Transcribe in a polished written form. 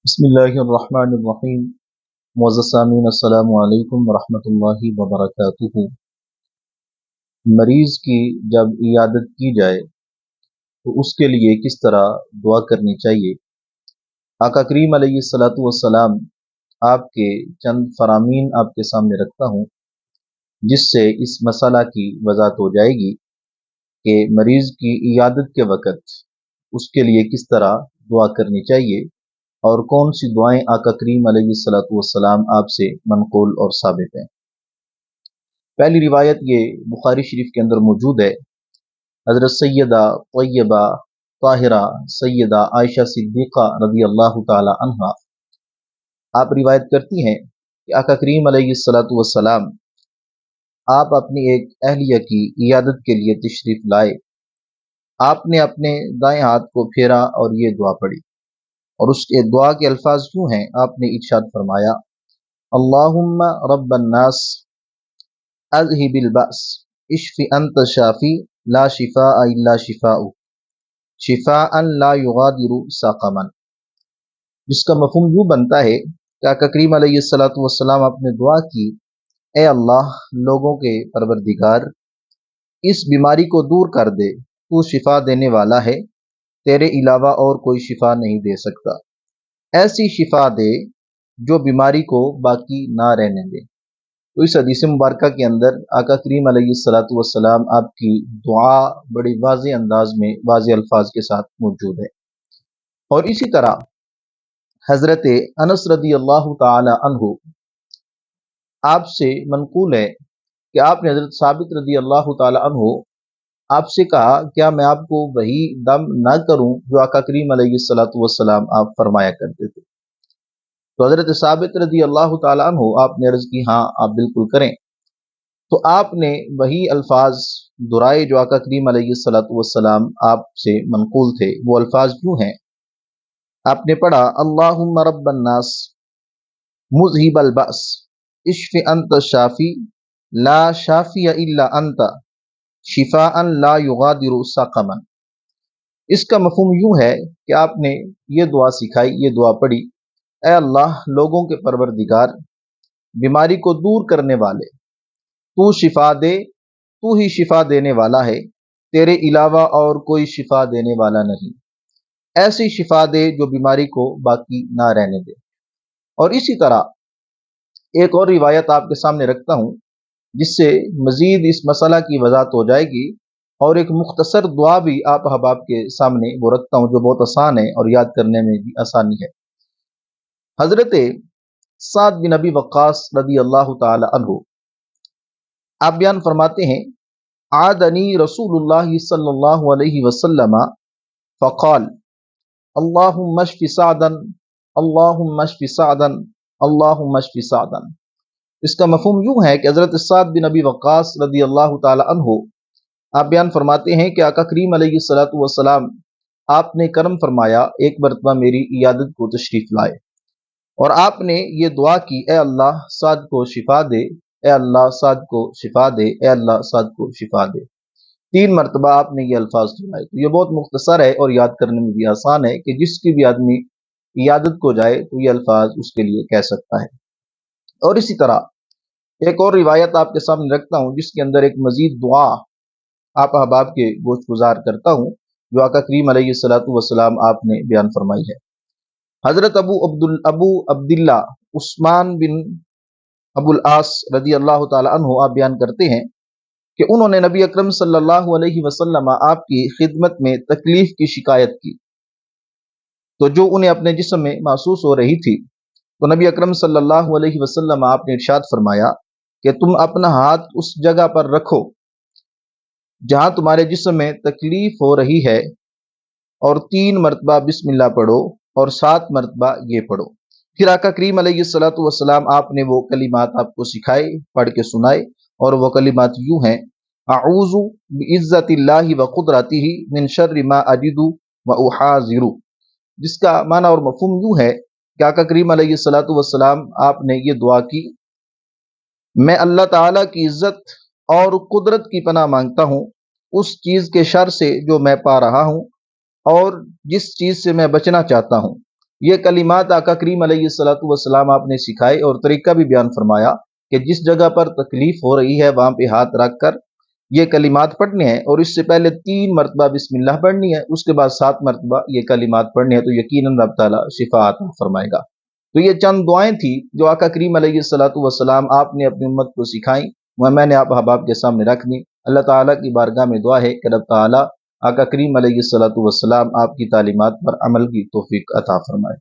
بسم اللہ الرحمن الرحیم۔ معزز سامعین، السلام علیکم ورحمۃ اللہ وبرکاتہ۔ مریض کی جب عیادت کی جائے تو اس کے لیے کس طرح دعا کرنی چاہیے؟ آقا کریم علیہ الصلاۃ والسلام آپ کے چند فرامین آپ کے سامنے رکھتا ہوں، جس سے اس مسئلہ کی وضاحت ہو جائے گی کہ مریض کی عیادت کے وقت اس کے لیے کس طرح دعا کرنی چاہیے اور کون سی دعائیں آقا کریم علیہ الصلاۃ والسلام آپ سے منقول اور ثابت ہیں۔ پہلی روایت یہ بخاری شریف کے اندر موجود ہے۔ حضرت سیدہ طیبہ طاہرہ سیدہ عائشہ صدیقہ رضی اللہ تعالی عنہا آپ روایت کرتی ہیں کہ آقا کریم علیہ الصلاۃ والسلام آپ اپنی ایک اہلیہ کی عیادت کے لیے تشریف لائے۔ آپ نے اپنے دائیں ہاتھ کو پھیرا اور یہ دعا پڑھی، اور اس کے دعا کے الفاظ کیوں ہیں؟ آپ نے ارشاد فرمایا، اللہم رب الناس اذہب البأس اشف انت شافی لا شفاء الا شفاؤک شفاء لا یغادر سقما، جس کا مفہوم یوں بنتا ہے کہ آقا کریم علیہ الصلاۃ والسلام آپ نے دعا کی، اے اللہ لوگوں کے پروردگار، اس بیماری کو دور کر دے، تو شفا دینے والا ہے، تیرے علاوہ اور کوئی شفا نہیں دے سکتا، ایسی شفا دے جو بیماری کو باقی نہ رہنے دے۔ تو اس حدیث مبارکہ کے اندر آقا کریم علیہ الصلاۃ والسلام آپ کی دعا بڑی واضح انداز میں واضح الفاظ کے ساتھ موجود ہے۔ اور اسی طرح حضرت انس رضی اللہ تعالی عنہ آپ سے منقول ہے کہ آپ نے حضرت ثابت رضی اللہ تعالی عنہ آپ سے کہا، کیا میں آپ کو وہی دم نہ کروں جو آقا کریم علیہ الصلاۃ والسلام آپ فرمایا کرتے تھے؟ تو حضرت ثابت رضی اللہ تعالی عنہ آپ نے عرض کی، ہاں آپ بالکل کریں۔ تو آپ نے وہی الفاظ دہرائے جو آقا کریم علیہ الصلاۃ والسلام آپ سے منقول تھے۔ وہ الفاظ کیوں ہیں؟ آپ نے پڑھا، اللہم رب الناس مذہب البأس اشف انت شافی لا شافی الا انت شفاء لا یغادر سقما۔ اس کا مفہوم یوں ہے کہ آپ نے یہ دعا سکھائی، یہ دعا پڑھی، اے اللہ لوگوں کے پروردگار، بیماری کو دور کرنے والے، تو شفا دے، تو ہی شفا دینے والا ہے، تیرے علاوہ اور کوئی شفا دینے والا نہیں، ایسی شفا دے جو بیماری کو باقی نہ رہنے دے۔ اور اسی طرح ایک اور روایت آپ کے سامنے رکھتا ہوں، جس سے مزید اس مسئلہ کی وضاحت ہو جائے گی، اور ایک مختصر دعا بھی آپ احباب کے سامنے وہ رکھتا ہوں جو بہت آسان ہے اور یاد کرنے میں بھی آسانی ہے۔ حضرت سعد بن ابی وقاص رضی اللہ تعالی عنہ آپ بیان فرماتے ہیں، عادنی رسول اللہ صلی اللہ علیہ وسلم فقال اللہم اشف سعدا اللہم اشف سعدا اللہم اشف سعدا۔ اس کا مفہوم یوں ہے کہ حضرت سعد بن ابی وقاص رضی اللہ تعالی عنہ آپ بیان فرماتے ہیں کہ آقا کریم علیہ الصلاۃ والسلام آپ نے کرم فرمایا، ایک مرتبہ میری عیادت کو تشریف لائے اور آپ نے یہ دعا کی، اے اللہ سعد کو شفا دے، اے اللہ سعد کو شفا دے، اے اللہ سعد کو شفا دے۔ 3 مرتبہ آپ نے یہ الفاظ سنائے۔ تو یہ بہت مختصر ہے اور یاد کرنے میں بھی آسان ہے کہ جس کی بھی آدمی عیادت کو جائے تو یہ الفاظ اس کے لیے کہہ سکتا ہے۔ اور اسی طرح ایک اور روایت آپ کے سامنے رکھتا ہوں، جس کے اندر ایک مزید دعا آپ احباب کے گوشت گزار کرتا ہوں جو آقا کریم علیہ الصلاۃ والسلام آپ نے بیان فرمائی ہے۔ حضرت ابو عبداللہ عثمان بن ابو العاص رضی اللہ تعالی عنہ آپ بیان کرتے ہیں کہ انہوں نے نبی اکرم صلی اللہ علیہ وسلم آپ کی خدمت میں تکلیف کی شکایت کی، تو جو انہیں اپنے جسم میں محسوس ہو رہی تھی، تو نبی اکرم صلی اللہ علیہ وسلم آپ نے ارشاد فرمایا کہ تم اپنا ہاتھ اس جگہ پر رکھو جہاں تمہارے جسم میں تکلیف ہو رہی ہے، اور 3 مرتبہ بسم اللہ پڑھو اور 7 مرتبہ یہ پڑھو۔ پھر آقا کریم علیہ الصلاۃ والسلام آپ نے وہ کلمات آپ کو سکھائے، پڑھ کے سنائے، اور وہ کلمات یوں ہیں، اعوذ بعزت اللہ وقدرتہ من شر ما اجد واحاذر، جس کا معنی اور مفہوم یوں ہے کہ آقا کریم علیہ الصلاۃ والسلام آپ نے یہ دعا کی، میں اللہ تعالیٰ کی عزت اور قدرت کی پناہ مانگتا ہوں اس چیز کے شر سے جو میں پا رہا ہوں اور جس چیز سے میں بچنا چاہتا ہوں، یہ کلمات آقا کریم علیہ الصلوۃ والسلام آپ نے سکھائے اور طریقہ بھی بیان فرمایا کہ جس جگہ پر تکلیف ہو رہی ہے وہاں پہ ہاتھ رکھ کر یہ کلمات پڑھنے ہیں، اور اس سے پہلے 3 مرتبہ بسم اللہ پڑھنی ہے، اس کے بعد 7 مرتبہ یہ کلمات پڑھنے ہیں، تو یقیناً رب تعالیٰ شفا عطا فرمائے گا۔ تو یہ چند دعائیں تھیں جو آقا کریم علیہ الصلوۃ والسلام آپ نے اپنی امت کو سکھائیں، وہ میں نے آپ احباب کے سامنے رکھ دی۔ اللہ تعالیٰ کی بارگاہ میں دعا ہے کہ رب تعالیٰ آقا کریم علیہ الصلوۃ والسلام آپ کی تعلیمات پر عمل کی توفیق عطا فرمائے۔